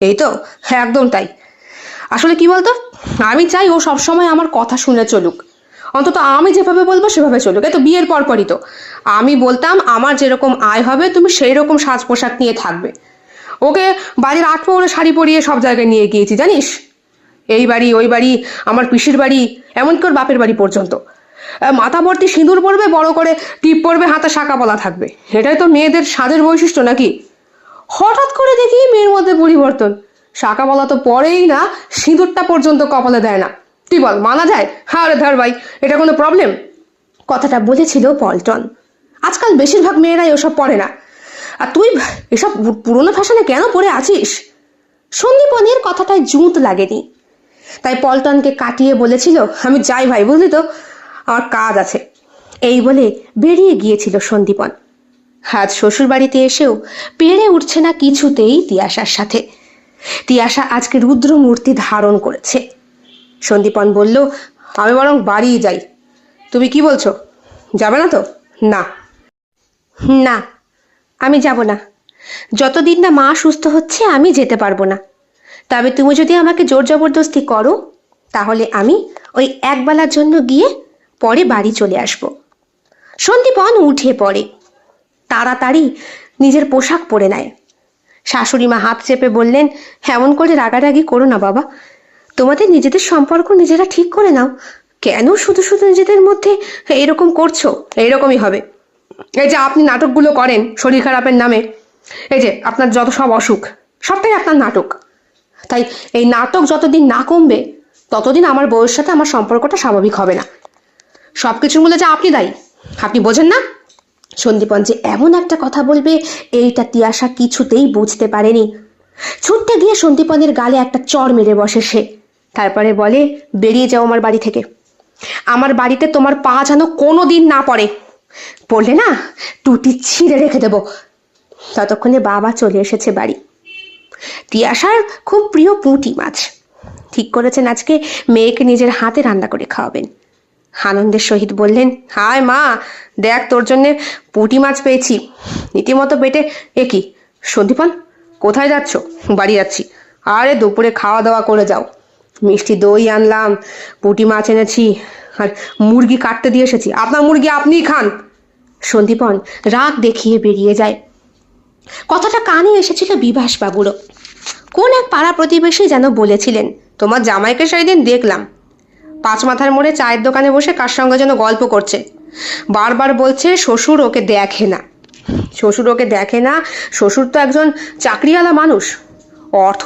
এই তো, হ্যাঁ একদম তাই। আসলে কি বলতো, আমি চাই ও সবসময় আমার কথা শুনে চলুক। অন্তত আমি যেভাবে বলবো সেভাবে চলুক। এই তো বিয়ের পরপরই তো আমি বলতাম আমার যেরকম আয় হবে তুমি সেই রকম সাজ পোশাক নিয়ে থাকবে। ওকে বাড়ির আটপৌরে শাড়ি পরিয়ে সব জায়গায় নিয়ে গিয়েছি জানিস। এই বাড়ি ওই বাড়ি, আমার পিসির বাড়ি, এমনকি ওর বাপের বাড়ি পর্যন্ত। মাথা ভর্তি সিঁদুর পরবে, বড় করে টিপ পরবে, হাতে শাঁকা পলা থাকবে। এটাই তো মেয়েদের সাজের বৈশিষ্ট্য নাকি? হঠাৎ করে দেখি মেয়ের মধ্যে পরিবর্তন। শাঁকা পলা তো পরেই না, সিঁদুরটা পর্যন্ত কপালে দেয় না। তুই বল মানা যায়? হ্যাঁ রে ধর ভাই, এটা কোনো প্রবলেম? কথাটা বলেছিল পল্টন। আজকাল বেশিরভাগ মেয়েরাই ওসব পরে না, আর তুই এসব পুরনো ফ্যাশনে কেন পরে আছিস? সন্দীপনের কথাটায় জুঁত লাগেনি, তাই পল্টনকে কাটিয়ে বলেছিল, আমি যাই ভাই, বুঝলি তো, আমার কাজ আছে। এই বলে বেরিয়ে গিয়েছিল সন্দীপন। আজ শ্বশুর বাড়িতে এসেও পেরে উঠছে না কিছুতেই তিয়াশার সাথে। তিয়াশা আজকে রুদ্র মূর্তি ধারণ করেছে। সন্দীপন বলল, আমি বরং বাড়ি যাই। তুমি কি বলছো, যাবে না তো? না না, আমি যাব না। যতদিন না মা সুস্থ হচ্ছে আমি যেতে পারবো না। তবে তুমি যদি আমাকে জোর জবরদস্তি করো, তাহলে আমি ওই একবেলার জন্য গিয়ে পরে বাড়ি চলে আসব। সন্দীপন উঠে পড়ে, তাড়াতাড়ি নিজের পোশাক পরে নেয়। শাশুড়ি মা হাত চেপে বললেন, এমন করে রাগারাগি করো না বাবা, তোমাদের নিজেদের সম্পর্ক নিজেরা ঠিক করে নাও। কেন শুধু শুধু নিজেদের মধ্যে এরকম করছো? এইরকমই হবে। এই যে আপনি নাটকগুলো করেন শরীর খারাপের নামে, এই যে আপনার যত সব অসুখ, সবটাই আপনার নাটক। তাই এই নাটক যতদিন না কমবে, ততদিন আমার বউয়ের সাথে আমার সম্পর্কটা স্বাভাবিক হবে না। সবকিছুর মূলে যে আপনি দায়ী, আপনি বোঝেন না? সন্দীপন যে এমন একটা কথা বলবে এইটা তিয়াশা কিছুতেই বুঝতে পারেনি। ছুটতে গিয়ে সন্দীপনের গালে একটা চড় মেরে বসে সে। তারপরে বলে, বেরিয়ে যাও আমার বাড়ি থেকে। আমার বাড়িতে তোমার পা যেন কোনো দিন না পড়ে। পড়লে না টুটি ছিঁড়ে রেখে দেব। ততক্ষণে বাবা চলে এসেছে বাড়ি। তিয়াশার খুব প্রিয় পুঁটি মাছ। ঠিক করেছেন আজকে মেয়েকে নিজের হাতে রান্না করে খাওয়াবেন। আনন্দের সহিত বললেন, হায় মা, দেখ তোর জন্যে পুঁটি মাছ পেয়েছি রীতিমতো পেটে। এ কি সন্দীপন, কোথায় যাচ্ছ? বাড়ি যাচ্ছি। আরে দুপুরে খাওয়া দাওয়া করে যাও। মিষ্টি দই আনলাম, পুঁটি মাছ এনেছি, আর মুরগি কাটতে দিয়ে এসেছি। আপনার মুরগি আপনিই খান। সন্দীপন রাগ দেখিয়ে বেরিয়ে যায়। কথাটা কানে এসেছিল বিভাস বাবুরও। কোন এক পাড়া প্রতিবেশী যেন বলেছিলেন, তোমার জামাইকে সেই দিন দেখলাম পাঁচ মাথার মোড়ে চায়ের দোকানে বসে কার সঙ্গে যেন গল্প করছে। বারবার বলছে শ্বশুর ওকে দেখে না, শ্বশুর ওকে দেখে না। শ্বশুর তো একজন চাকরিওয়ালা মানুষ, অর্থ